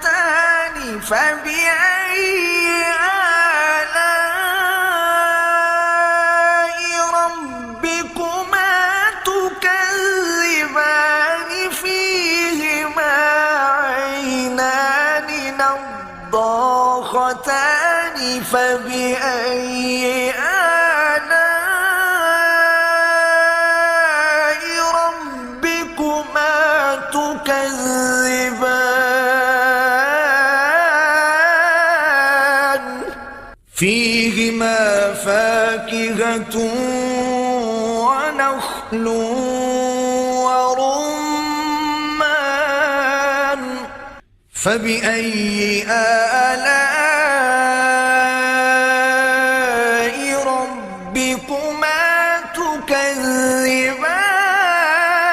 مدهامتان فبأي آلاء ربكما تكذبان فيهما عينان نضاختان فبأي آلاء ربكما تكذبان فيهما فاكهة ونخل ورمان فبأي آلاء